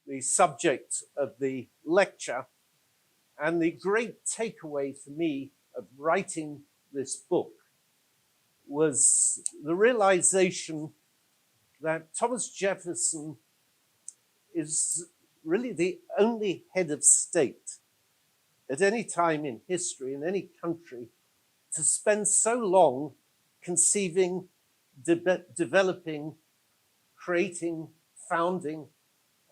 the subject of the lecture. And the great takeaway for me of writing this book was the realization that Thomas Jefferson is really the only head of state at any time in history, in any country, to spend so long conceiving, developing, creating, founding,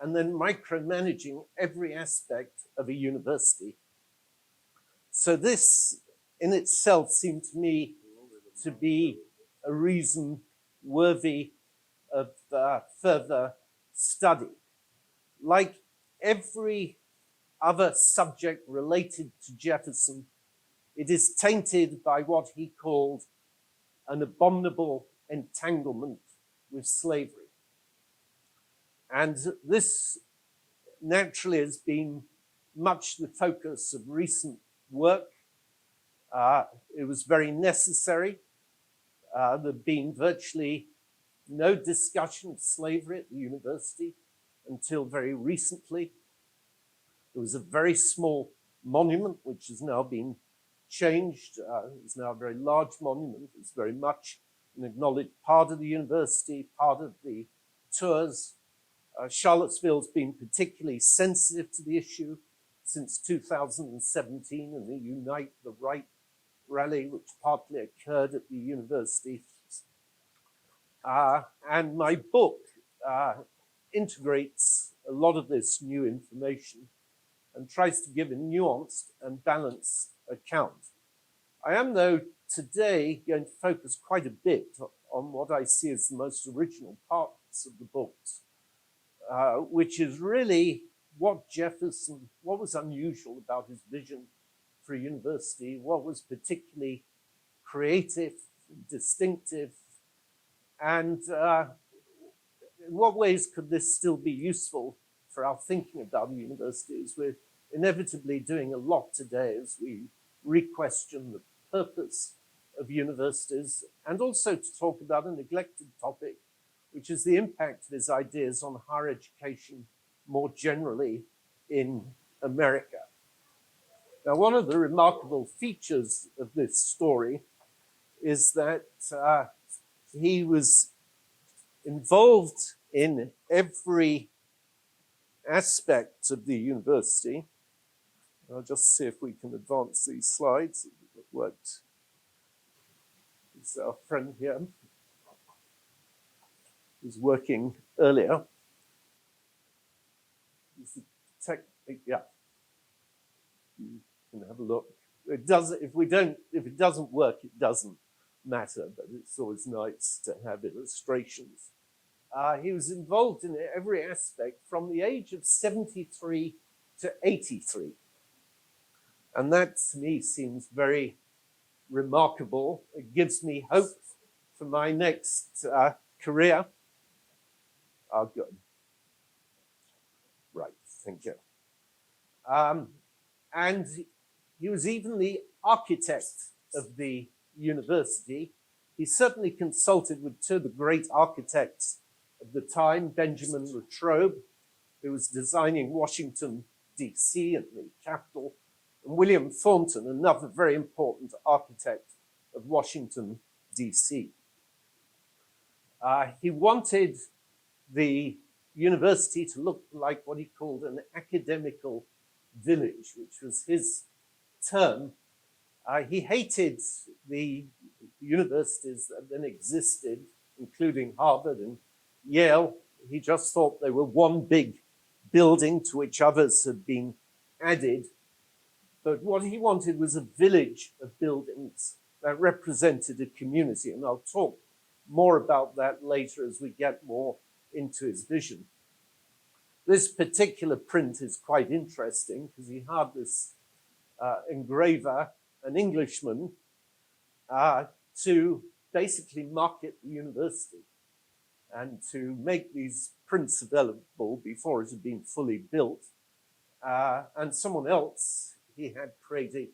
and then micromanaging every aspect of a university. So this in itself seemed to me to be a reason worthy of further study. Like every other subject related to Jefferson, it is tainted by what he called an abominable entanglement with slavery. And this naturally has been much the focus of recent work. It was very necessary. There'd been virtually no discussion of slavery at the university until very recently. There was a very small monument, which has now been changed. It's now a very large monument. It's very much an acknowledged part of the university, part of the tours. Charlottesville's been particularly sensitive to the issue since 2017 and the Unite the Right rally, which partly occurred at the university. And my book integrates a lot of this new information and tries to give a nuanced and balanced account. I am, though, today going to focus quite a bit on what I see as the most original parts of the books, which is really what was unusual about his vision for a university, what was particularly creative, distinctive, and in what ways could this still be useful for our thinking about universities? We're inevitably doing a lot today as we re-question the purpose of universities, and also to talk about a neglected topic, which is the impact of his ideas on higher education more generally in America. Now, one of the remarkable features of this story is that he was involved in every aspect of the university. I'll just see if we can advance these slides. It worked. It's our friend here who's working earlier. Yeah. You can have a look. It does. If it doesn't work, it doesn't matter. But it's always nice to have illustrations. He was involved in every aspect from the age of 73 to 83. And that to me seems very remarkable. It gives me hope for my next career. Oh, good. Right, thank you. And he was even the architect of the university. He certainly consulted with two of the great architects of the time, Benjamin Latrobe, who was designing Washington, D.C. and the capital, and William Thornton, another very important architect of Washington, D.C. He wanted the university to look like what he called an academical village, which was his term. He hated the universities that then existed, including Harvard and Yale. He just thought they were one big building to which others had been added. But what he wanted was a village of buildings that represented a community. And I'll talk more about that later as we get more into his vision. This particular print is quite interesting because he had this engraver, an Englishman, to basically market the university and to make these prints available before it had been fully built. And someone else, he had created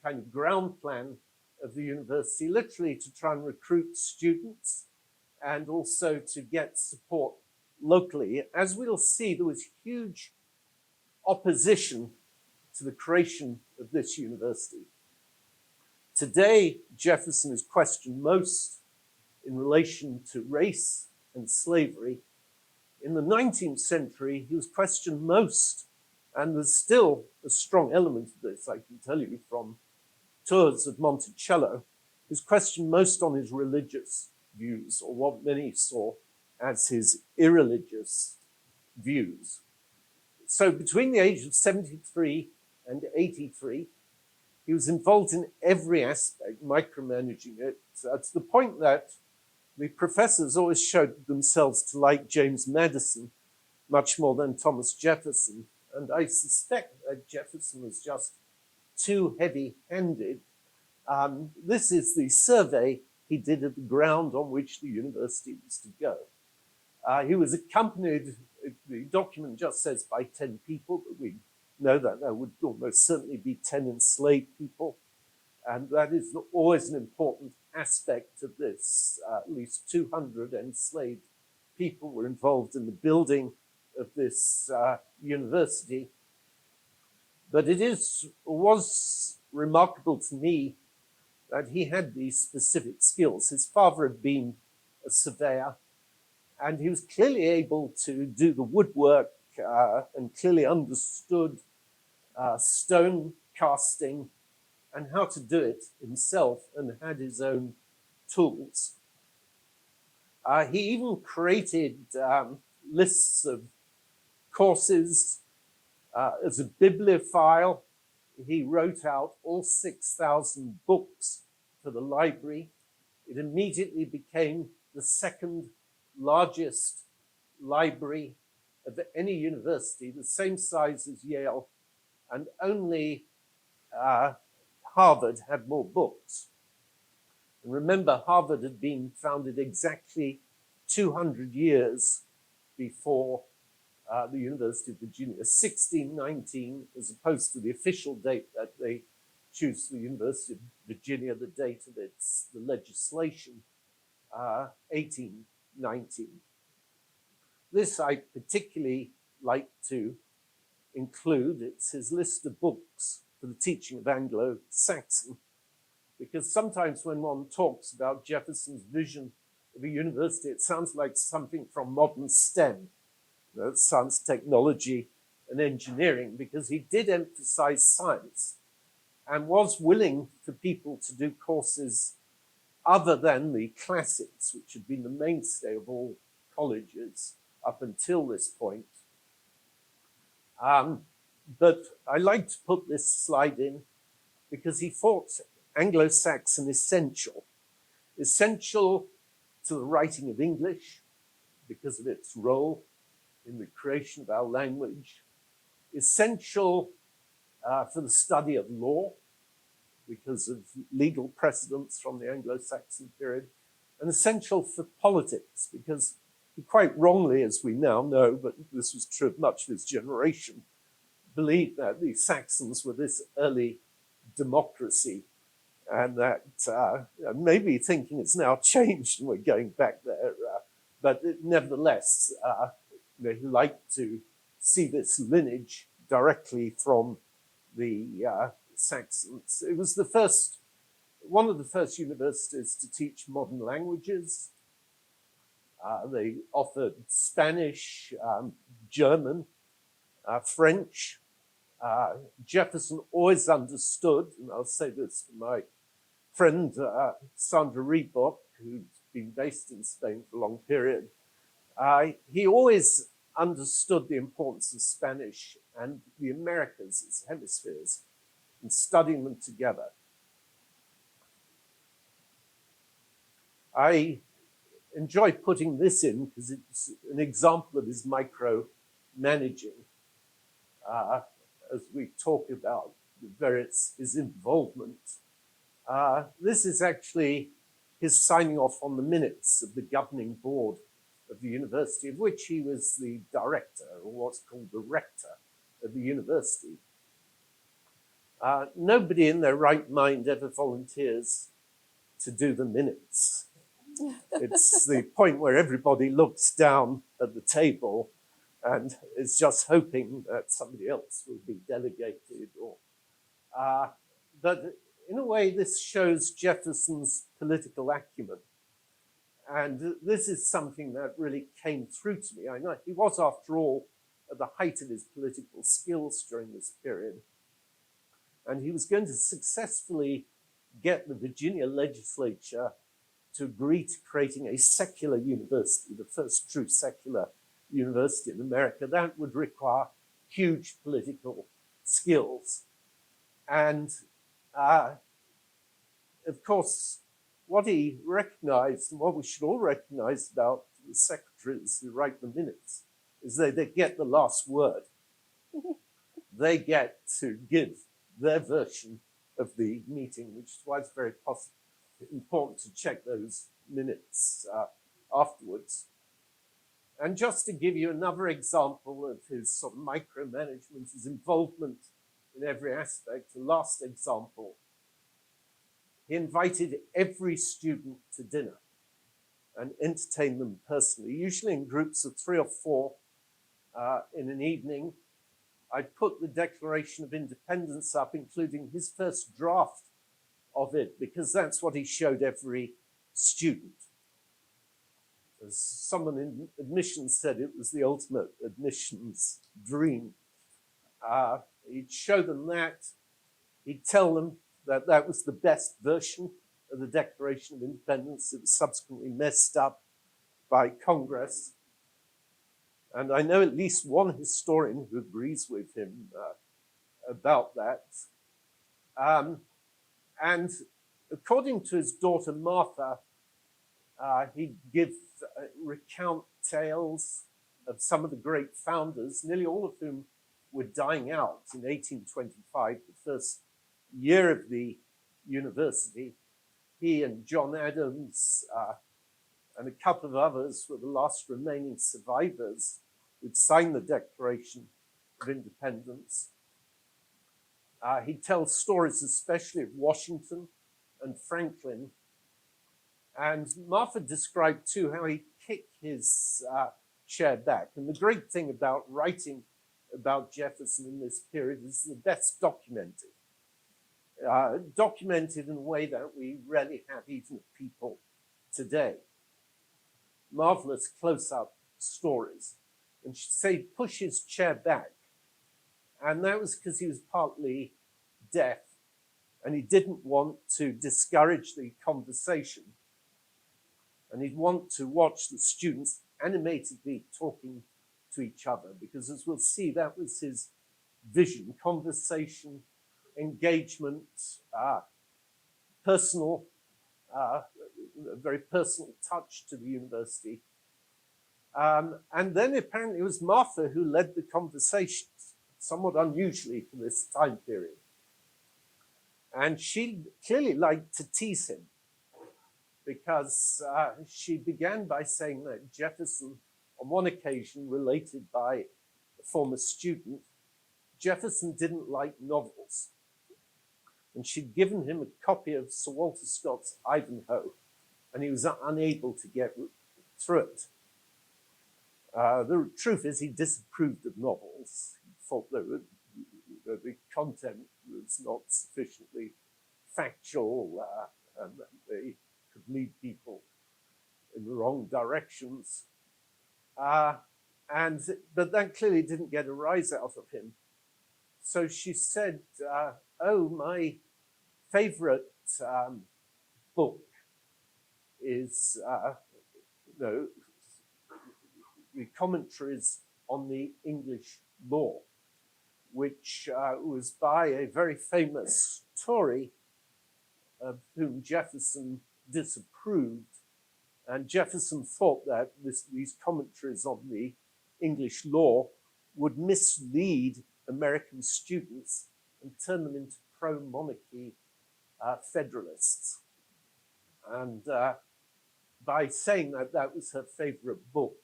a kind of ground plan of the university, literally to try and recruit students and also to get support locally. As we'll see, there was huge opposition to the creation of this university. Today, Jefferson is questioned most in relation to race and slavery. In the 19th century, he was questioned most, and there's still a strong element of this, I can tell you from tours of Monticello. He was questioned most on his religious views, or what many saw as his irreligious views. So between the age of 73 and 83, he was involved in every aspect, micromanaging it, to the point that the professors always showed themselves to like James Madison much more than Thomas Jefferson. And I suspect that Jefferson was just too heavy-handed. This is the survey he did of the ground on which the university was to go. He was accompanied, the document just says by 10 people, but we know that there would almost certainly be 10 enslaved people. And that is always an important aspect of this. At least 200 enslaved people were involved in the building of this university. But it was remarkable to me that he had these specific skills. His father had been a surveyor, and he was clearly able to do the woodwork and clearly understood stone casting and how to do it himself, and had his own tools. He even created lists of courses. As a bibliophile, he wrote out all 6,000 books for the library. It immediately became the second largest library of any university, the same size as Yale, and only Harvard had more books. And remember, Harvard had been founded exactly 200 years before the University of Virginia, 1619, as opposed to the official date that they choose for the University of Virginia, the date of the legislation, 1819. This I particularly like to include. It's his list of books for the teaching of Anglo-Saxon, because sometimes when one talks about Jefferson's vision of a university, it sounds like something from modern STEM, science, technology, and engineering, because he did emphasize science and was willing for people to do courses other than the classics, which had been the mainstay of all colleges up until this point. But I like to put this slide in because he thought Anglo-Saxon essential to the writing of English because of its role in the creation of our language, essential for the study of law because of legal precedents from the Anglo-Saxon period, and essential for politics because he quite wrongly, as we now know, but this was true of much of his generation, believed that the Saxons were this early democracy, and that maybe thinking it's now changed and we're going back there, but nevertheless, he liked to see this lineage directly from the Saxons. It was one of the first universities to teach modern languages. They offered Spanish, German, French. Jefferson always understood, and I'll say this to my friend Sandra Reebok, who's been based in Spain for a long period. He always understood the importance of Spanish and the Americas as hemispheres and studying them together. I enjoy putting this in because it's an example of his micro-managing as we talk about his involvement. This is actually his signing off on the minutes of the governing board of the university, of which he was the director, or what's called the rector of the university. Nobody in their right mind ever volunteers to do the minutes. It's the point where everybody looks down at the table and is just hoping that somebody else will be delegated. But in a way, this shows Jefferson's political acumen. And this is something that really came through to me. I know he was, after all, at the height of his political skills during this period. And he was going to successfully get the Virginia legislature to agree to creating a secular university, the first true secular university in America. That would require huge political skills. And of course, what he recognized, and what we should all recognize about the secretaries who write the minutes, is they get the last word. They get to give their version of the meeting, which is why it's very important to check those minutes afterwards. And just to give you another example of his sort of micromanagement, his involvement in every aspect, the last example, he invited every student to dinner and entertained them personally, usually in groups of 3 or 4 in an evening. I put the Declaration of Independence up, including his first draft of it, because that's what he showed every student. As someone in admissions said, it was the ultimate admissions dream. He'd show them that. He'd tell them that that was the best version of the Declaration of Independence. It was subsequently messed up by Congress. And I know at least one historian who agrees with him about that. And according to his daughter Martha, he'd recount tales of some of the great founders, nearly all of whom were dying out in 1825, the first year of the university. He and John Adams and a couple of others were the last remaining survivors who'd signed the Declaration of Independence. He tells stories especially of Washington and Franklin. And Martha described too how he kicked his chair back. And the great thing about writing about Jefferson in this period is the best documented. Documented in a way that we rarely have even of people today. Marvelous close-up stories. And she'd say push his chair back. And that was because he was partly deaf and he didn't want to discourage the conversation. And he'd want to watch the students animatedly talking to each other, because as we'll see, that was his vision: conversation, engagement, personal, a very personal touch to the university. And then apparently it was Martha who led the conversations, somewhat unusually for this time period. And she clearly liked to tease him, because she began by saying that Jefferson, on one occasion related by a former student, Jefferson didn't like novels. And she'd given him a copy of Sir Walter Scott's Ivanhoe, and he was unable to get through it. The truth is he disapproved of novels. He thought that the content was not sufficiently factual and that they could lead people in the wrong directions. But that clearly didn't get a rise out of him. So she said, oh, my favorite book is the commentaries on the English law, which was by a very famous Tory of whom Jefferson disapproved. And Jefferson thought that these commentaries on the English law would mislead American students and turn them into pro-monarchy federalists. And by saying that that was her favorite book,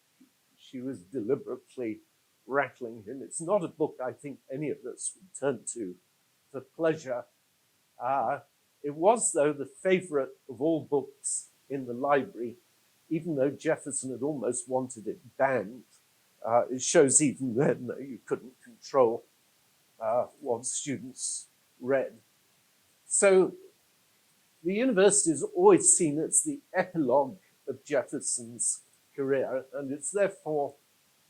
she was deliberately rattling him. It's not a book I think any of us would turn to for pleasure. It was, though, the favorite of all books in the library, even though Jefferson had almost wanted it banned. It shows even then that you couldn't control what students read. So the university is always seen as the epilogue of Jefferson's career, and it's therefore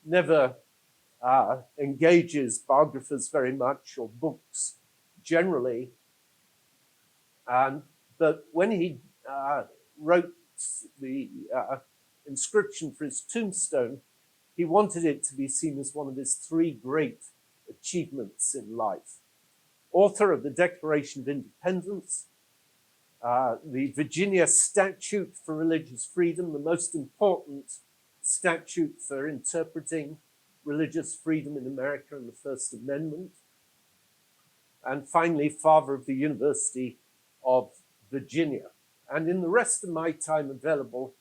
never engages biographers very much, or books generally. But when he wrote the inscription for his tombstone, he wanted it to be seen as one of his three great achievements in life. Author of the Declaration of Independence, the Virginia Statute for Religious Freedom, the most important statute for interpreting religious freedom in America, and the First Amendment. And finally, father of the University of Virginia. And in the rest of my time available,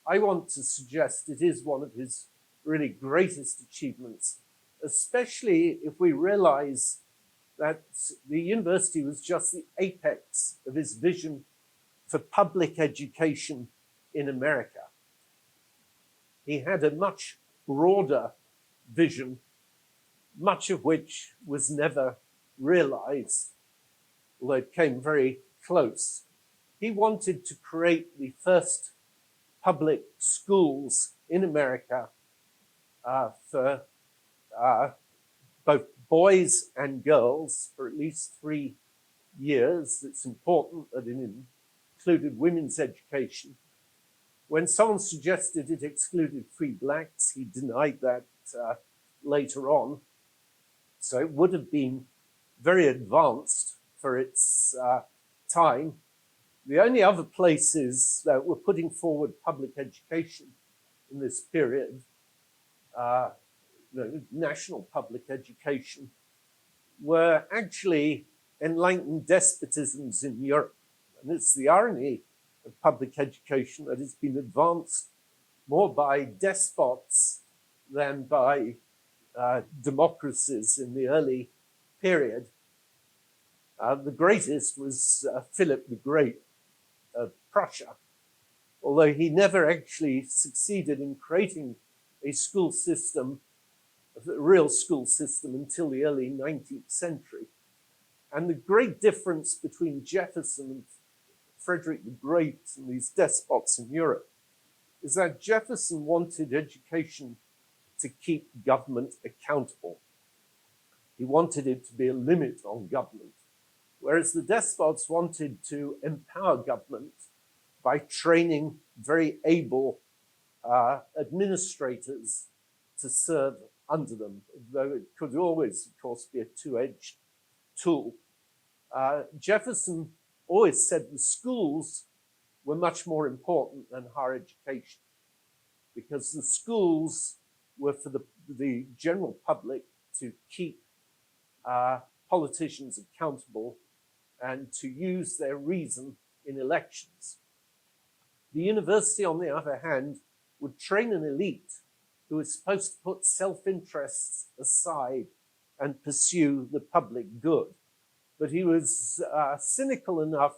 I want to suggest it is one of his really greatest achievements, especially if we realize that the university was just the apex of his vision for public education in America. He had a much broader vision, much of which was never realized, although it came very close. He wanted to create the first public schools in America for both boys and girls for at least 3 years. It's important that it included women's education. When someone suggested it excluded free blacks, he denied that later on. So it would have been very advanced for its time. The only other places that were putting forward public education in this period, national public education, were actually enlightened despotisms in Europe. And it's the irony of public education that it's been advanced more by despots than by democracies in the early period. The greatest was Philip the Great of Prussia, although he never actually succeeded in creating a school system, a real school system, until the early 19th century. And the great difference between Jefferson and Frederick the Great and these despots in Europe is that Jefferson wanted education to keep government accountable. He wanted it to be a limit on government, whereas the despots wanted to empower government by training very able administrators to serve under them, though it could always, of course, be a two-edged tool. Jefferson always said the schools were much more important than higher education, because the schools were for the general public to keep politicians accountable and to use their reason in elections. The university, on the other hand, would train an elite who was supposed to put self-interests aside and pursue the public good. But he was cynical enough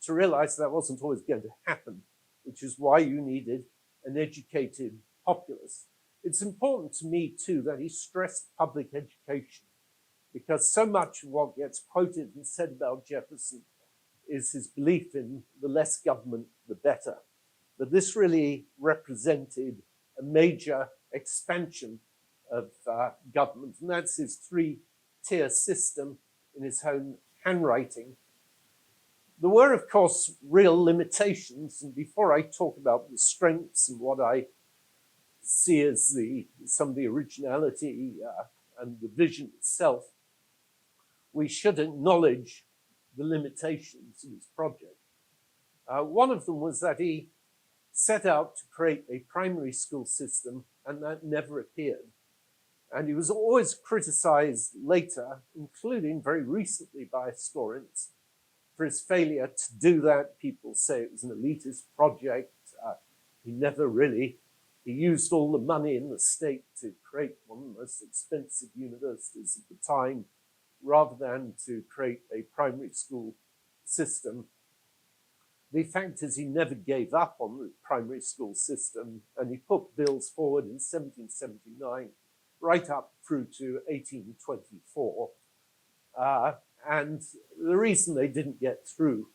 to realize that wasn't always going to happen, which is why you needed an educated populace. It's important to me, too, that he stressed public education, because so much of what gets quoted and said about Jefferson is his belief in the less government, the better. But this really represented a major expansion of government, and that's his three-tier system in his own handwriting. There were, of course, real limitations, and before I talk about the strengths and what I see as some of the originality and the vision itself, we should acknowledge the limitations of his project. One of them was that he set out to create a primary school system, and that never appeared. And he was always criticized later, including very recently by historians, for his failure to do that. People say it was an elitist project. He used all the money in the state to create one of the most expensive universities at the time, rather than to create a primary school system. The fact is he never gave up on the primary school system, and he put bills forward in 1779 right up through to 1824. And the reason they didn't get through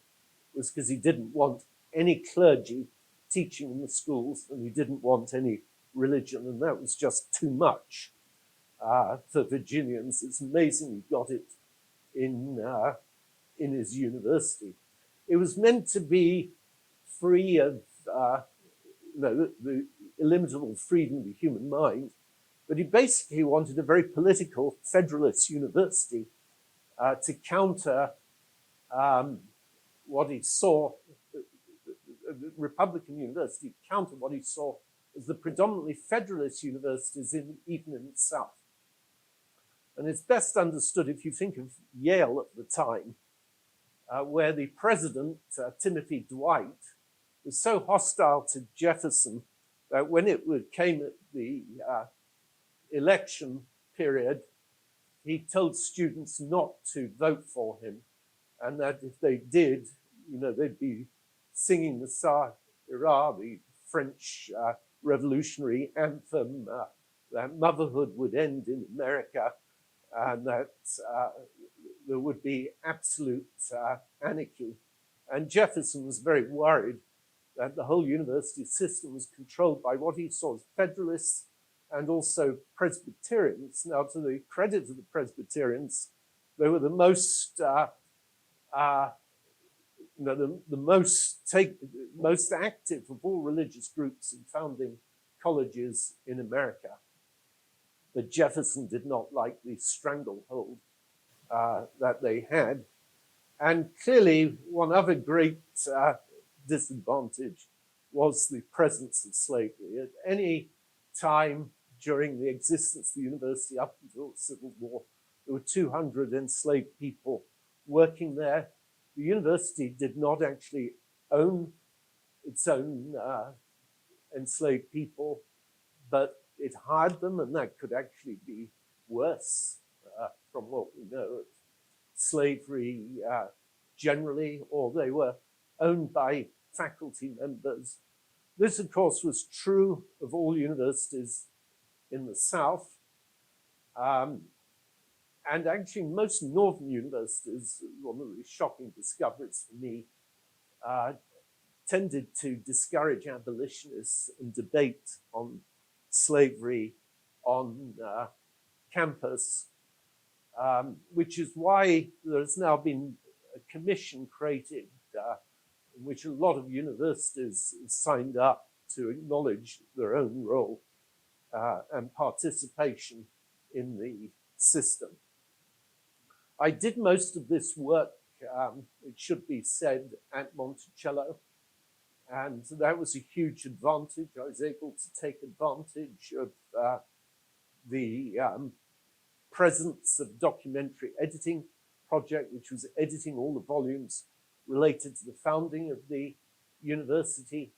was because he didn't want any clergy teaching in the schools, and he didn't want any religion, and that was just too much for Virginians. It's amazing he got it in his university. It was meant to be free of the illimitable freedom of the human mind, but he basically wanted a very political federalist university to counter what he saw, the Republican university, to counter what he saw as the predominantly federalist universities even in the South. And it's best understood if you think of Yale at the time, where the president, Timothy Dwight, was so hostile to Jefferson that when it came at the election period, he told students not to vote for him, and that if they did, they'd be singing the Sah-Ira, the French revolutionary anthem, that motherhood would end in America, and that there would be absolute anarchy. And Jefferson was very worried that the whole university system was controlled by what he saw as Federalists and also Presbyterians. Now, to the credit of the Presbyterians, they were the most, most active of all religious groups in founding colleges in America. But Jefferson did not like the stranglehold that they had. And clearly, one other great disadvantage was the presence of slavery. At any time during the existence of the university up until the Civil War, there were 200 enslaved people working there. The university did not actually own its own enslaved people, but it hired them, and that could actually be worse from what we know of slavery generally, or they were owned by faculty members. This, of course, was true of all universities in the South. And actually, most northern universities, one of the shocking discoveries for me, tended to discourage abolitionists and debate on slavery on campus, which is why there's now been a commission created in which a lot of universities signed up to acknowledge their own role and participation in the system. I did most of this work, it should be said, at Monticello, and that was a huge advantage. I was able to take advantage of the presence of documentary editing project, which was editing all the volumes related to the founding of the university.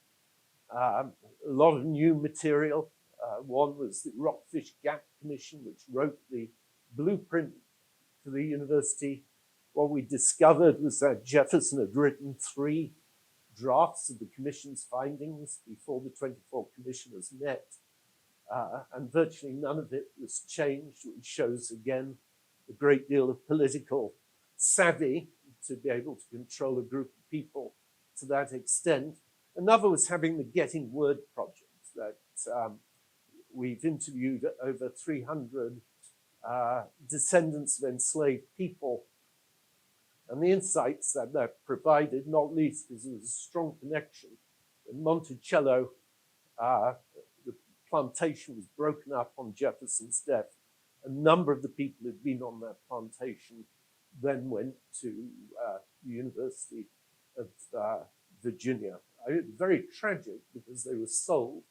A lot of new material. One was the Rockfish Gap Commission, which wrote the blueprint for the university. What we discovered was that Jefferson had written 3 drafts of the commission's findings before the 24 commissioners met, and virtually none of it was changed, which shows again a great deal of political savvy to be able to control a group of people to that extent. Another was having the Getting Word project that we've interviewed over 300 descendants of enslaved people, and the insights that that provided, not least because there was a strong connection. In Monticello, the plantation was broken up on Jefferson's death. A number of the people who'd been on that plantation then went to the University of Virginia. It was very tragic because they were sold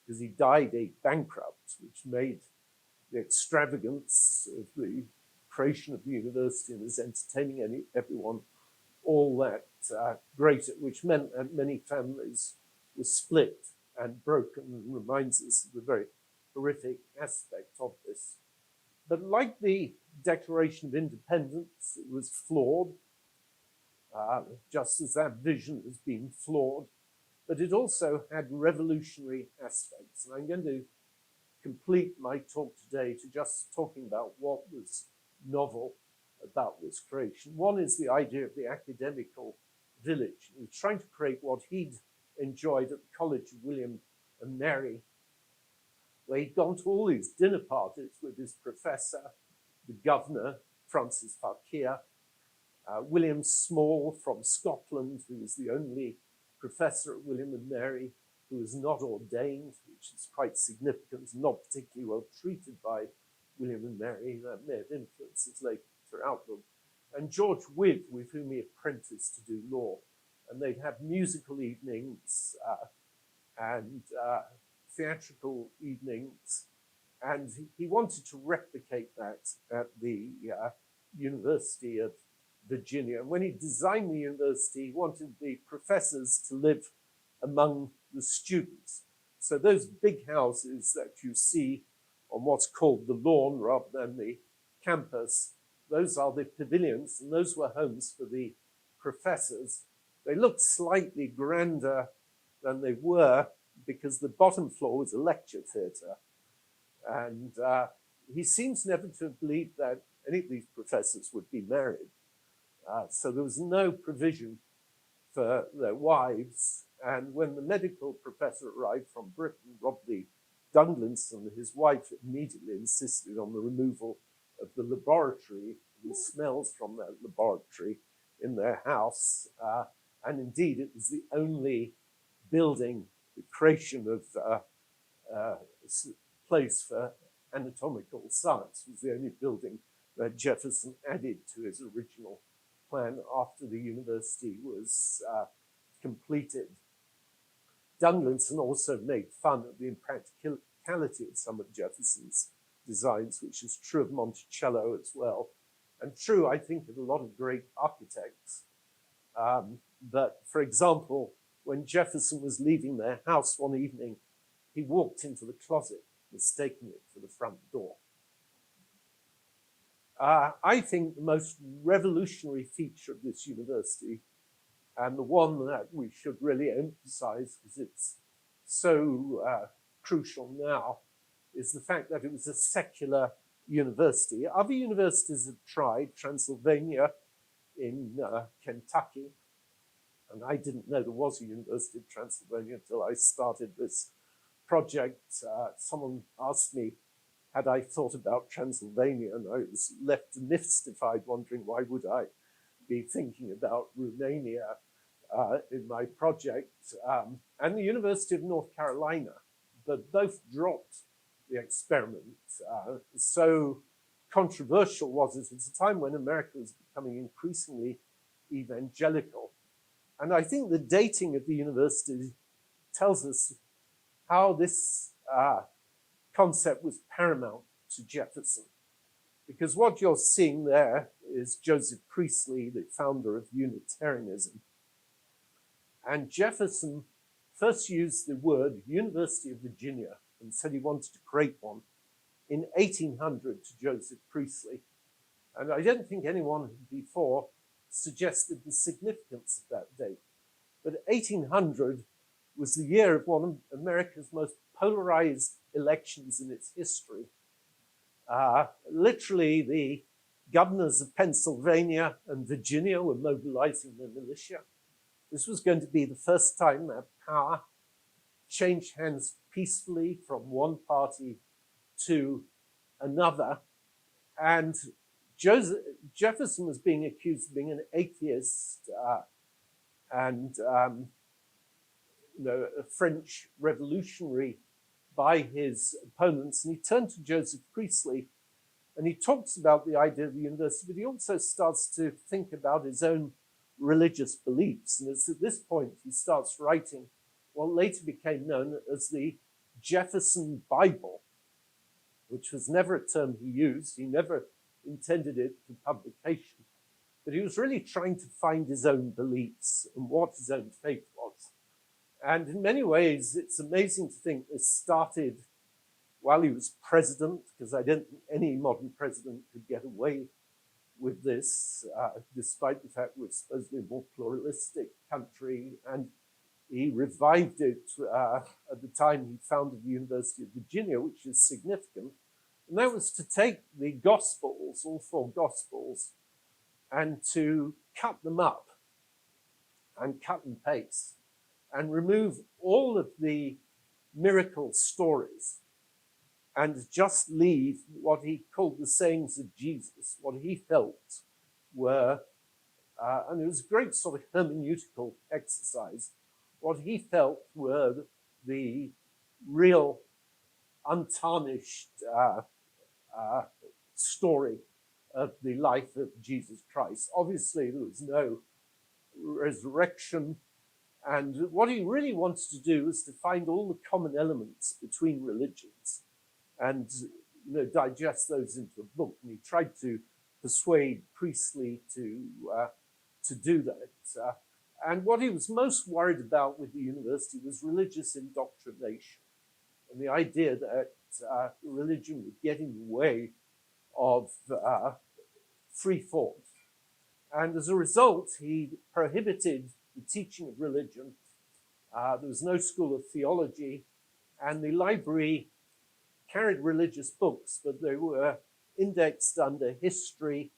because he died a bankrupt, which made the extravagance of the creation of the university and his entertaining everyone all that greater, which meant that many families were split and broken, and reminds us of the very horrific aspect of this. But like the Declaration of Independence, it was flawed. just as that vision has been flawed, but it also had revolutionary aspects. And I'm going to complete my talk today to just talking about what was novel about this creation. One is the idea of the academical village. He was trying to create what he'd enjoyed at the College of William and Mary, where he'd gone to all these dinner parties with his professor, the governor, Francis Fakir, William Small from Scotland, who was the only professor at William and Mary who was not ordained, which is quite significant, not particularly well treated by William and Mary. That may have influenced his later outlook. And George Wythe, with whom he apprenticed to do law. And they'd have musical evenings and theatrical evenings. And he wanted to replicate that at the University of Virginia. And when he designed the university, he wanted the professors to live among the students. So those big houses that you see on what's called the lawn rather than the campus, those are the pavilions, and those were homes for the professors. They looked slightly grander than they were because the bottom floor was a lecture theatre. And he seems never to have believed that any of these professors would be married. So there was no provision for their wives. And when the medical professor arrived from Britain, Rodney Dunglinson, his wife immediately insisted on the removal of the laboratory, the smells from that laboratory in their house. And indeed, it was the only building, the creation of place for anatomical science was the only building that Jefferson added to his original plan after the university was completed. Dunglinson also made fun of the impracticality of some of Jefferson's designs, which is true of Monticello as well, and true, I think, of a lot of great architects. But for example, when Jefferson was leaving their house one evening, he walked into the closet, mistaking it for the front door. I think the most revolutionary feature of this university, and the one that we should really emphasize because it's so crucial now, is the fact that it was a secular university. Other universities have tried, Transylvania in Kentucky, and I didn't know there was a University of Transylvania until I started this project. Someone asked me, had I thought about Transylvania, and I was left mystified, wondering why would I be thinking about Romania in my project, and the University of North Carolina, but both dropped the experiment. So controversial was it at a time when America was becoming increasingly evangelical. And I think the dating of the university tells us how this concept was paramount to Jefferson. Because what you're seeing there is Joseph Priestley, the founder of Unitarianism. And Jefferson first used the word University of Virginia and said he wanted to create one in 1800 to Joseph Priestley. And I don't think anyone before suggested the significance of that date. But 1800 was the year of one of America's most polarized elections in its history. Literally, the governors of Pennsylvania and Virginia were mobilizing their militia. This was going to be the first time that power changed hands peacefully from one party to another. And Jefferson was being accused of being an atheist and a French revolutionary by his opponents. And he turned to Joseph Priestley and he talks about the idea of the university, but he also starts to think about his own religious beliefs. And it's at this point he starts writing what later became known as the Jefferson Bible, which was never a term he used. He never intended it for publication. But he was really trying to find his own beliefs and what his own faith was. And in many ways, it's amazing to think this started while he was president, because I don't think any modern president could get away with this, despite the fact we're supposedly a more pluralistic country, and he revived it at the time he founded the University of Virginia, which is significant. And that was to take the Gospels, all four Gospels, and to cut them up and cut and paste and remove all of the miracle stories and just leave what he called the sayings of Jesus, what he felt were, and it was a great sort of hermeneutical exercise, what he felt were the real untarnished story of the life of Jesus Christ. Obviously, there was no resurrection, and what he really wants to do is to find all the common elements between religions and digest those into a book. And he tried to persuade Priestley to do that. And what he was most worried about with the university was religious indoctrination and the idea that religion would get in the way of free thought. And as a result, he prohibited the teaching of religion. There was no school of theology, and the library carried religious books, but they were indexed under history,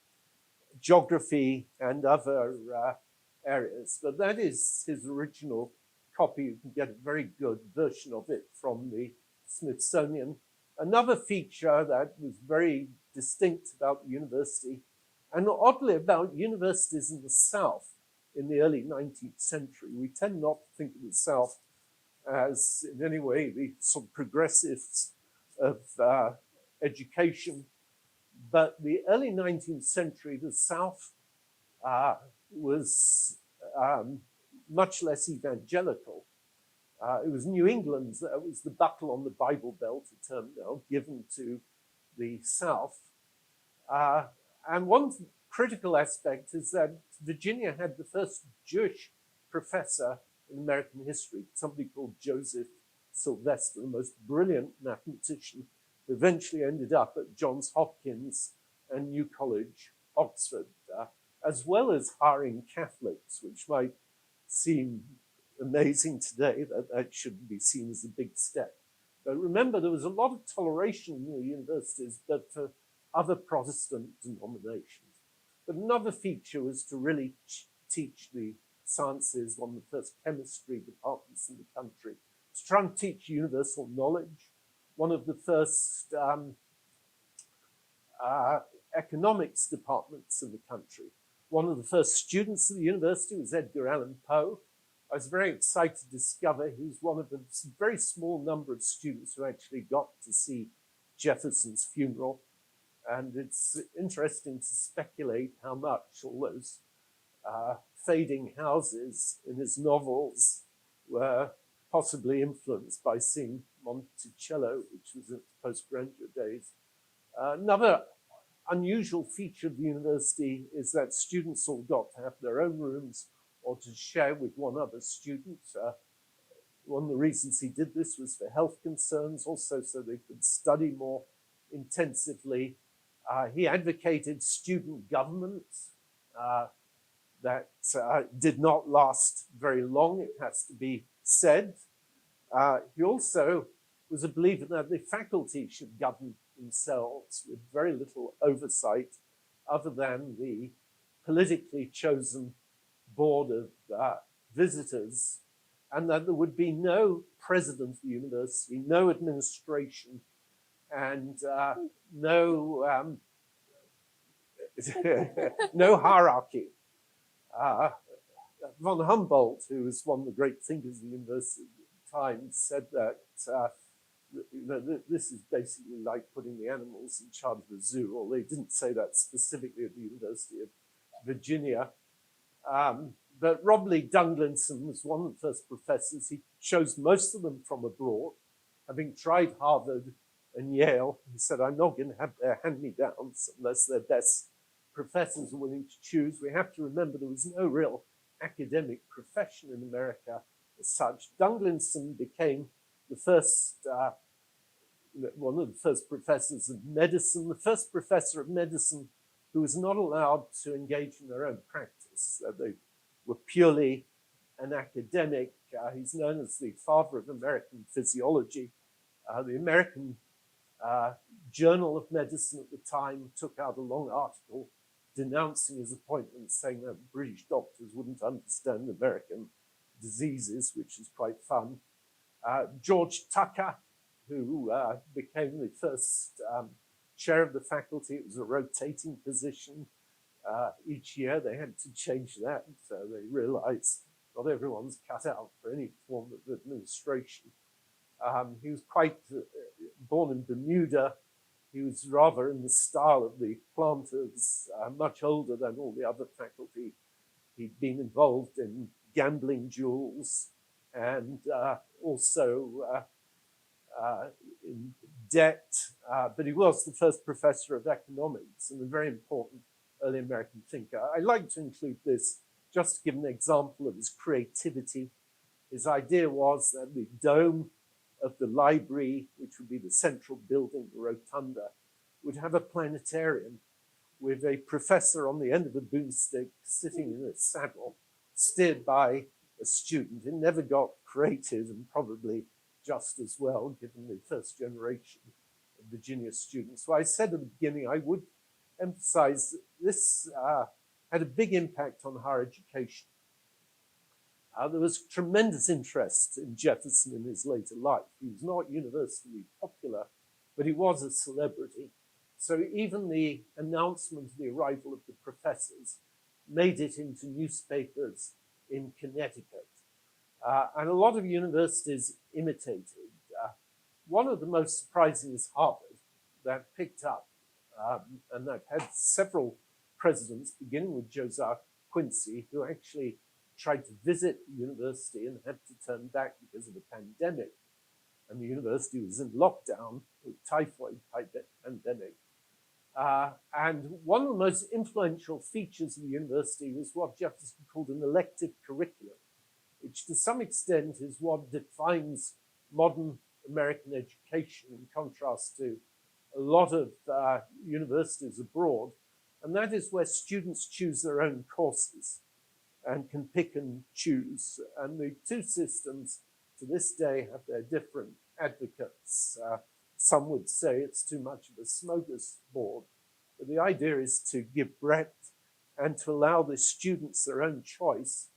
geography, and other areas. But that is his original copy. You can get a very good version of it from the Smithsonian. Another feature that was very distinct about the university, and oddly about universities in the South in the early 19th century, we tend not to think of the South as in any way the sort of progressives of education. But the early 19th century, the South was much less evangelical. It was New England that was the battle on the Bible Belt, a term now given to the South. And one critical aspect is that Virginia had the first Jewish professor in American history, somebody called Joseph Sylvester, the most brilliant mathematician, who eventually ended up at Johns Hopkins and New College, Oxford, as well as hiring Catholics, which might seem amazing today that shouldn't be seen as a big step. But remember, there was a lot of toleration in the universities, but for other Protestant denominations. But another feature was to really teach the sciences, one of the first chemistry departments in the country, to try and teach universal knowledge. One of the first economics departments in the country. One of the first students at the university was Edgar Allan Poe. I was very excited to discover he was one of a very small number of students who actually got to see Jefferson's funeral. And it's interesting to speculate how much all those fading houses in his novels were possibly influenced by seeing Monticello, which was in post-grandeur days. Another unusual feature of the university is that students all got to have their own rooms or to share with one other student. One of the reasons he did this was for health concerns, also so they could study more intensively. He advocated student government that did not last very long, it has to be said. He also was a believer that the faculty should govern themselves with very little oversight other than the politically chosen board of visitors, and that there would be no president of the university, no administration, and no no hierarchy. Von Humboldt, who was one of the great thinkers of the university at the time, said that this is basically like putting the animals in charge of a zoo, although they didn't say that specifically at the University of Virginia. But Rob Lee Dunglinson was one of the first professors. He chose most of them from abroad, having tried Harvard and Yale. He said, I'm not going to have their hand-me-downs unless their best professors are willing to choose. We have to remember there was no real academic profession in America as such. Dunglinson became the first, one of the first professors of medicine. The first professor of medicine who was not allowed to engage in their own practice. They were purely an academic. He's known as the father of American physiology. The American Journal of Medicine at the time took out a long article denouncing his appointment, saying that British doctors wouldn't understand American diseases, which is quite fun. George Tucker, who became the first chair of the faculty. It was a rotating position. Each year they had to change that, so they realized not everyone's cut out for any form of administration. He was quite born in Bermuda. He was rather in the style of the planters, much older than all the other faculty. He'd been involved in gambling duels and also in debt, but he was the first professor of economics and a very important early American thinker. I like to include this just to give an example of his creativity. His idea was that the dome of the library, which would be the central building, the rotunda, would have a planetarium with a professor on the end of a boomstick sitting in a saddle, steered by a student. It never got created, and probably just as well, given the first generation of Virginia students. So I said at the beginning, I would emphasize that this had a big impact on higher education. There was tremendous interest in Jefferson in his later life. He was not universally popular, but he was a celebrity. So even the announcement of the arrival of the professors made it into newspapers in Connecticut. And a lot of universities imitated. One of the most surprising is Harvard, that picked up, and that had several presidents, beginning with Josiah Quincy, who actually tried to visit the university and had to turn back because of the pandemic. And the university was in lockdown with typhoid pandemic. And one of the most influential features of the university was what Jefferson called an elective curriculum, which to some extent is what defines modern American education in contrast to a lot of universities abroad. And that is where students choose their own courses and can pick and choose. And the two systems to this day have their different advocates. Some would say it's too much of a smorgasbord, but the idea is to give breadth and to allow the students their own choice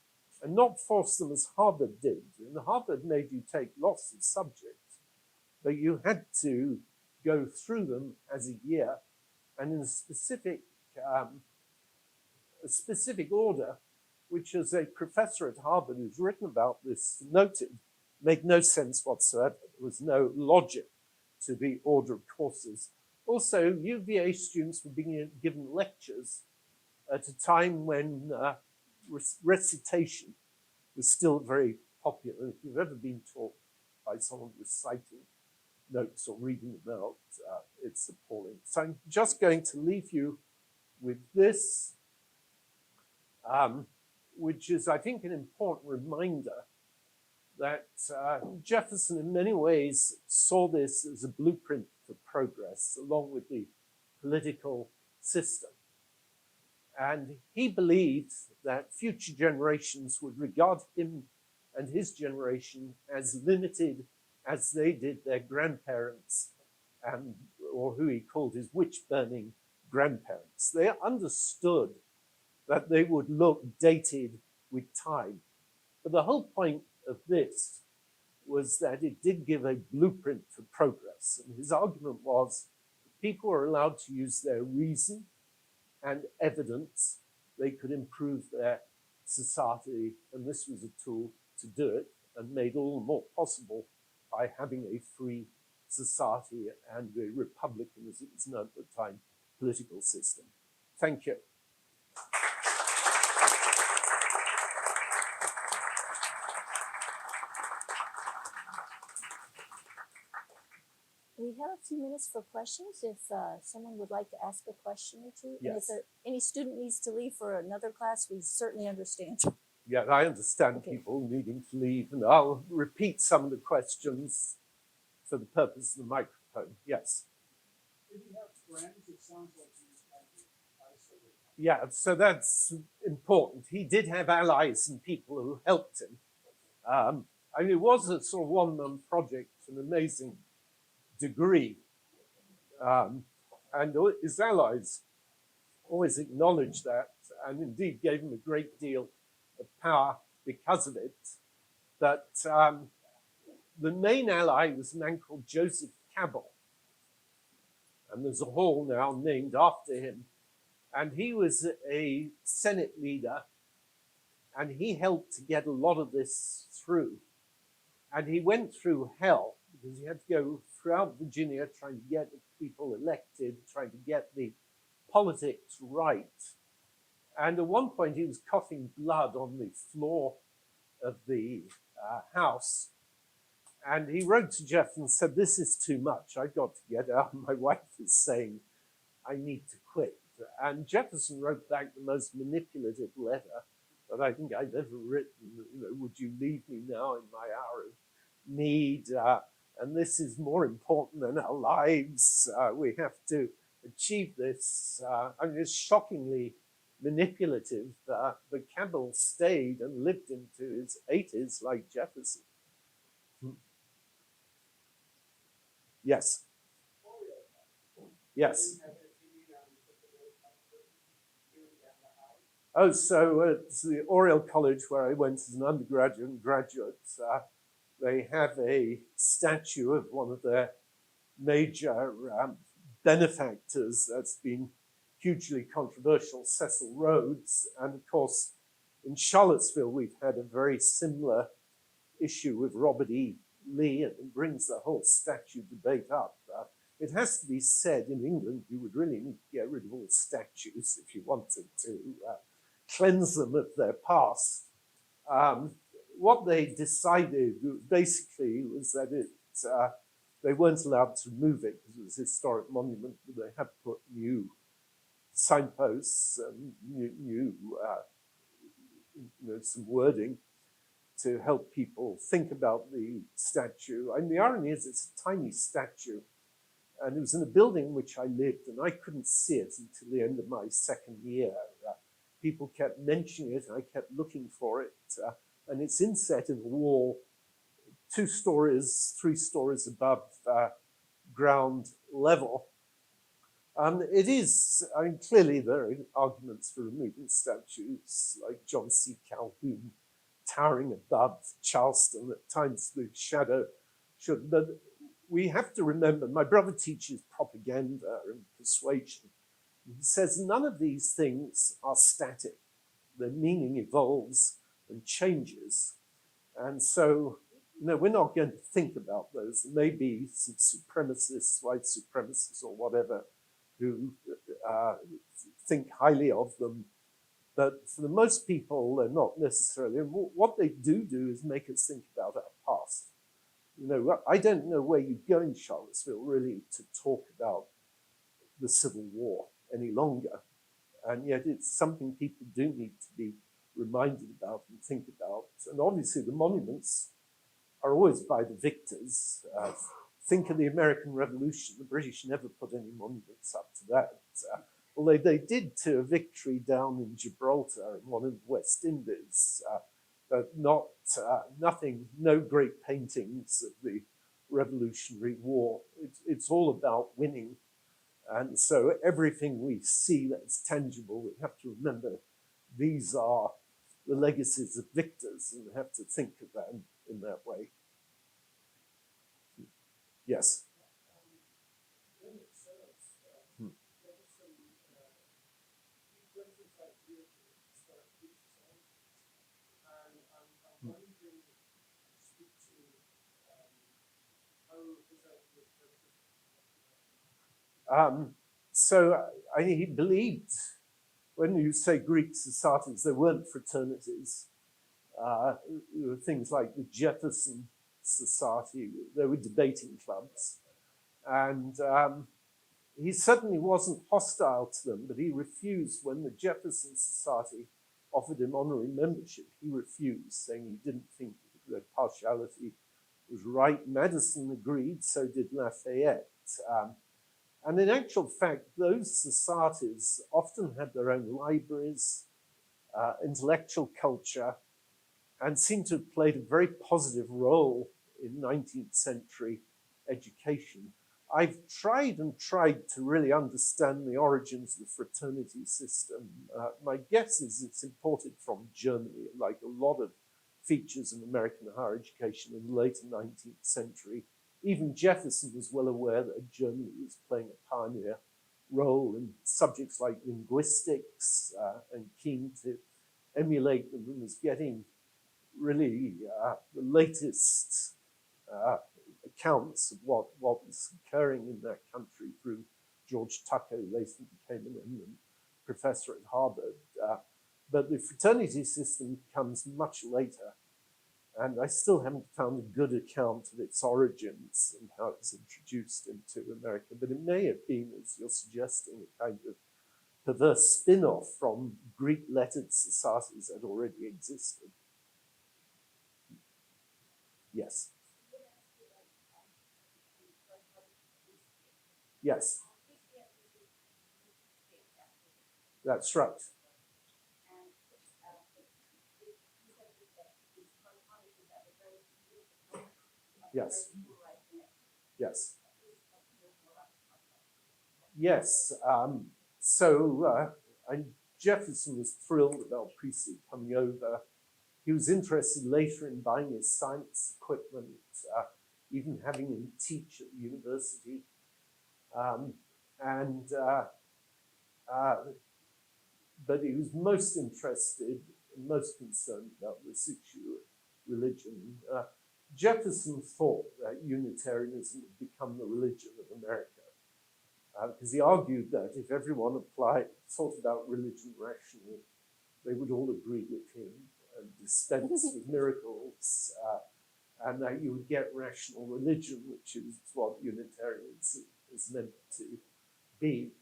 and not force them as Harvard did. And Harvard made you take lots of subjects, but you had to go through them as a year and in a specific order, which as a professor at Harvard who's written about this noted, made no sense whatsoever. There was no logic to the order of courses. Also, UVA students were being given lectures at a time when recitation was still very popular. If you've ever been taught by someone reciting notes or reading them out, it's appalling. So I'm just going to leave you with this, which is, I think, an important reminder that Jefferson in many ways saw this as a blueprint for progress along with the political system. And he believed that future generations would regard him and his generation as limited as they did their grandparents, and or who he called his witch-burning grandparents. They understood that they would look dated with time. But the whole point of this was that it did give a blueprint for progress. And his argument was if people were allowed to use their reason and evidence, they could improve their society. And this was a tool to do it, and made all the more possible by having a free society and a republican, as it was known at the time, political system. Thank you. We have a few minutes for questions if someone would like to ask a question or two. Yes. And if any student needs to leave for another class, we certainly understand. Yeah, I understand people needing to leave, and I'll repeat some of the questions for the purpose of the microphone. Yes. If you have friends, it sounds like you have Yeah, so that's important. He did have allies and people who helped him. I mean, it was a sort of one-man project to an amazing degree. Um, and his allies always acknowledged that and indeed gave him a great deal of power because of it. But the main ally was a man called Joseph Cabell. And there's a hall now named after him. And he was a Senate leader, and he helped to get a lot of this through. And he went through hell because he had to go throughout Virginia trying to get people elected, trying to get the politics right. And at one point, he was coughing blood on the floor of the house. And he wrote to Jeff and said, "This is too much. I've got to get out. My wife is saying I need to quit." And Jefferson wrote back the most manipulative letter that I think I've ever written. You know, "Would you leave me now in my hour of need? And this is more important than our lives. We have to achieve this." I mean, it's shockingly manipulative, but Cabell stayed and lived into his 80s like Jefferson. Yes. Yes. Oh, so it's the Oriel College where I went as an undergraduate and graduate. They have a statue of one of their major benefactors that's been hugely controversial, Cecil Rhodes. And of course, in Charlottesville, we've had a very similar issue with Robert E. Lee, and it brings the whole statue debate up. It has to be said, in England, you would really need to get rid of all statues if you wanted to cleanse them of their past. What they decided basically was that they weren't allowed to remove it because it was a historic monument, but they had to put new signposts and some wording to help people think about the statue. And the irony is it's a tiny statue, and it was in a building in which I lived, and I couldn't see it until the end of my second year. People kept mentioning it, and I kept looking for it. And it's inset in a wall 2 stories, 3 stories above ground level. It is, I mean, clearly there are arguments for removing statues like John C. Calhoun towering above Charleston. At times the shadow should, but we have to remember, my brother teaches propaganda and persuasion. He says none of these things are static. Their meaning evolves and changes. And so, we're not going to think about those. There may be some supremacists, white supremacists or whatever, who think highly of them. But for the most people, they're not necessarily. And what they do is make us think about our past. I don't know where you go in Charlottesville really to talk about the Civil War any longer. And yet it's something people do need to be reminded about and think about. And obviously the monuments are always by the victors. Think of the American Revolution. The British never put any monuments up to that. Although they did to a victory down in Gibraltar and one in the West Indies, but nothing, no great paintings of the Revolutionary War. It's all about winning. And so everything we see that's tangible, we have to remember these are the legacies of victors, and we have to think of them in that way. Yes. So he believed, when you say Greek societies, there weren't fraternities. There were things like the Jefferson Society, there were debating clubs. And he certainly wasn't hostile to them, but he refused when the Jefferson Society offered him honorary membership. He refused, saying he didn't think their partiality was right. Madison agreed, so did Lafayette. And in actual fact, those societies often had their own libraries, intellectual culture, and seem to have played a very positive role in 19th century education. I've tried to really understand the origins of the fraternity system. My guess is it's imported from Germany, like a lot of features in American higher education in the later 19th century. Even Jefferson was well aware that Germany was playing a pioneer role in subjects like linguistics and keen to emulate them, and was getting really the latest accounts of what was occurring in that country through George Tucker, who later became an eminent professor at Harvard. But the fraternity system comes much later, and I still haven't found a good account of its origins and how it was introduced into America. But it may have been, as you're suggesting, a kind of perverse spin-off from Greek-lettered societies that already existed. Yes. Yes. That's right. Yes. Yes. Yes. Jefferson was thrilled about Priestley coming over. He was interested later in buying his science equipment, even having him teach at the university. But he was most interested and most concerned about this issue of religion. Jefferson thought that Unitarianism would become the religion of America, because he argued that if everyone thought about religion rationally, they would all agree with him and dispense with miracles, and that you would get rational religion, which is what Unitarianism is meant to be.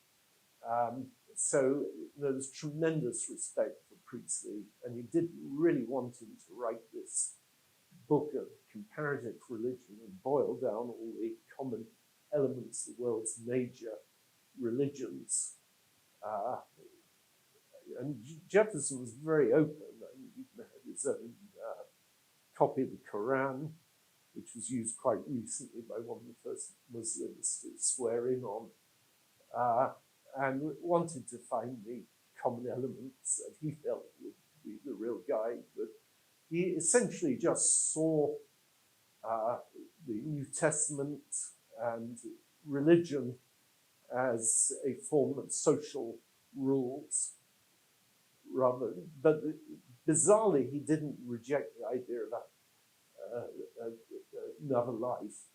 So there was tremendous respect for Priestley, and he did really want him to write this book of comparative religion and boil down all the common elements of the world's major religions. And Jefferson was very open. He had his own copy of the Quran, which was used quite recently by one of the first Muslims to swear in on, and wanted to find the common elements that he felt would be the real guide. But he essentially just saw the New Testament and religion as a form of social rules, rather. But bizarrely, he didn't reject the idea of another life,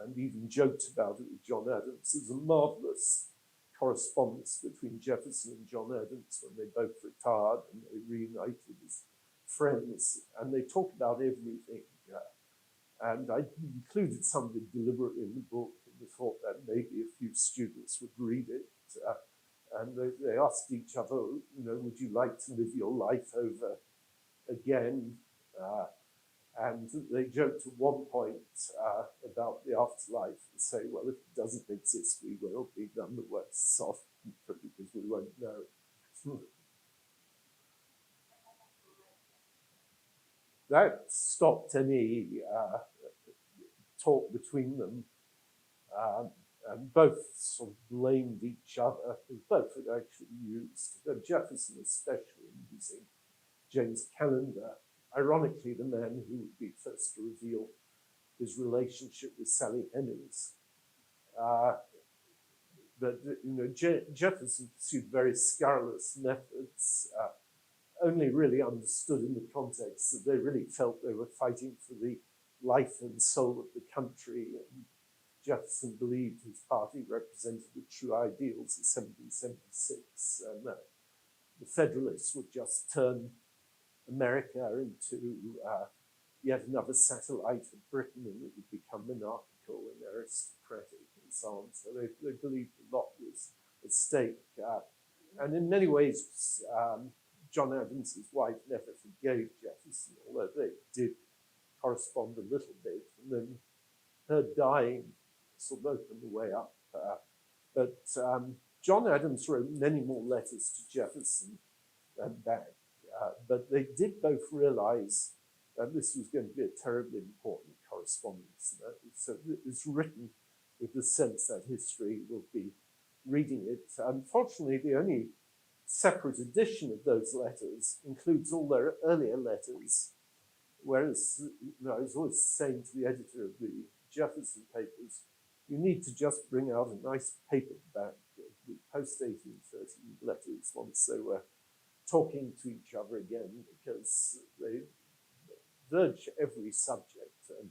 and even joked about it with John Adams. There's a marvelous correspondence between Jefferson and John Adams when they both retired and they reunited as friends, and they talk about everything. And I included some of it deliberately in the book in the thought that maybe a few students would read it. And they asked each other, would you like to live your life over again? And they joked at one point about the afterlife and say, well, if it doesn't exist, we will be none the worse off because we won't know. That stopped any talk between them. And both sort of blamed each other, because both had actually used, Jefferson especially, using James Callender, ironically the man who would be first to reveal his relationship with Sally Hemings. But Jefferson pursued very scurrilous methods, only really understood in the context that they really felt they were fighting for the life and soul of the country. And Jefferson believed his party represented the true ideals of 1776, and that the Federalists would just turn America into yet another satellite of Britain, and it would become monarchical and aristocratic and so on. So they believed a lot was at stake. And in many ways, John Adams' wife never forgave Jefferson, although they did correspond a little bit. And then her dying sort of opened the way up But John Adams wrote many more letters to Jefferson than back. But they did both realize that this was going to be a terribly important correspondence. So it's written with the sense that history will be reading it. Unfortunately, the only separate edition of those letters includes all their earlier letters, whereas I was always saying to the editor of the Jefferson papers, you need to just bring out a nice paperback of the post-1830 letters once they were talking to each other again, because they verge every subject, and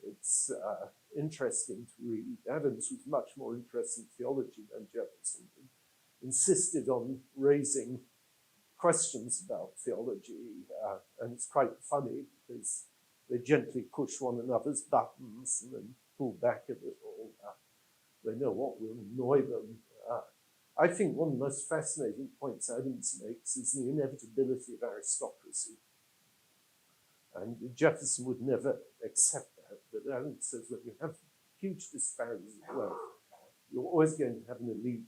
it's interesting to read. Adams was much more interested in theology than Jefferson. He insisted on raising questions about theology, and it's quite funny because they gently push one another's buttons and then pull back a little. They know what will annoy them. I think one of the most fascinating points Adams makes is the inevitability of aristocracy. And Jefferson would never accept that. But Adams says that you have huge disparities of wealth. You're always going to have an elite.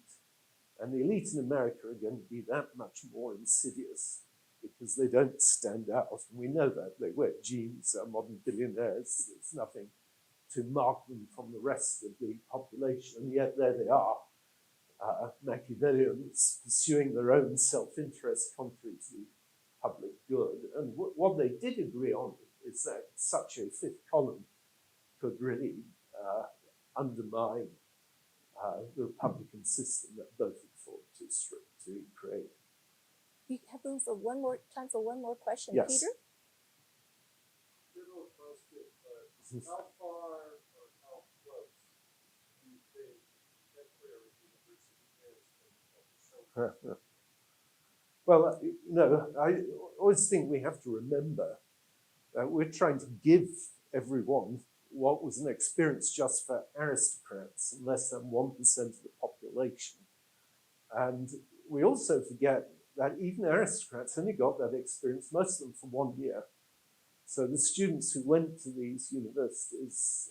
And the elite in America are going to be that much more insidious because they don't stand out. And we know that. They wear jeans, they're modern billionaires. There's nothing to mark them from the rest of the population. And yet there they are. Machiavellians pursuing their own self-interest contrary to the public good. And what they did agree on is that such a fifth column could really undermine the Republican system that both had fought to create. You have room for time for one more question, Yes. Peter? General question, but how far or how close do you think contemporary university is to show? Well, I always think we have to remember that we're trying to give everyone what was an experience just for aristocrats and less than 1% of the population. And we also forget that even aristocrats only got that experience, most of them for 1 year. So the students who went to these universities,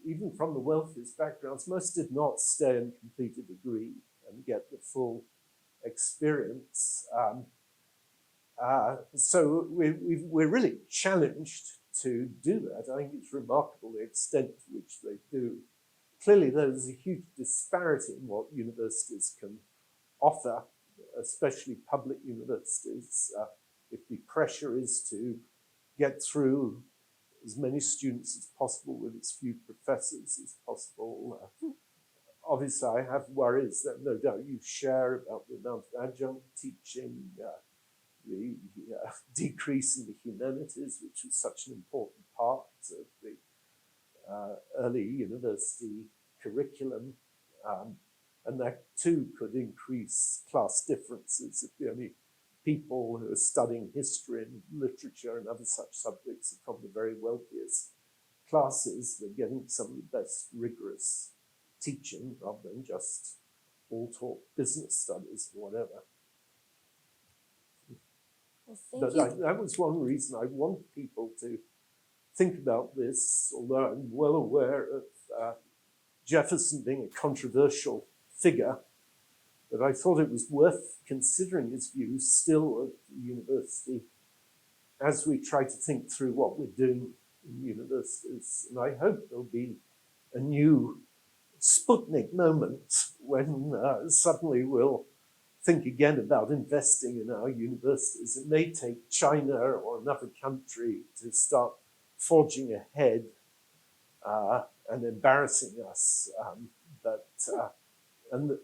even from the wealthiest backgrounds, most did not stay and complete a degree and get the full experience. So we're really challenged to do that. I think it's remarkable the extent to which they do. Clearly, there's a huge disparity in what universities can offer, especially public universities. If the pressure is to get through as many students as possible with as few professors as possible, obviously I have worries that no doubt you share about the amount of adjunct teaching, the decrease in the humanities, which was such an important part of the early university curriculum. And that too could increase class differences if the only people who are studying history and literature and other such subjects are from the very wealthiest classes. They're getting some of the best rigorous teaching rather than just all taught business studies or whatever. Well, But that was one reason I want people to think about this, although I'm well aware of Jefferson being a controversial figure, but I thought it was worth considering his views still at the university as we try to think through what we're doing in universities. And I hope there'll be a new Sputnik moment when suddenly we'll think again about investing in our universities. It may take China or another country to start forging ahead and embarrassing us. And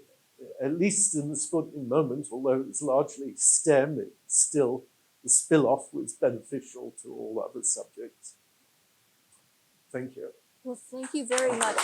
at least in the Sputnik moment, although it was largely STEM, it still, the spill-off was beneficial to all other subjects. Thank you. Well, thank you very much.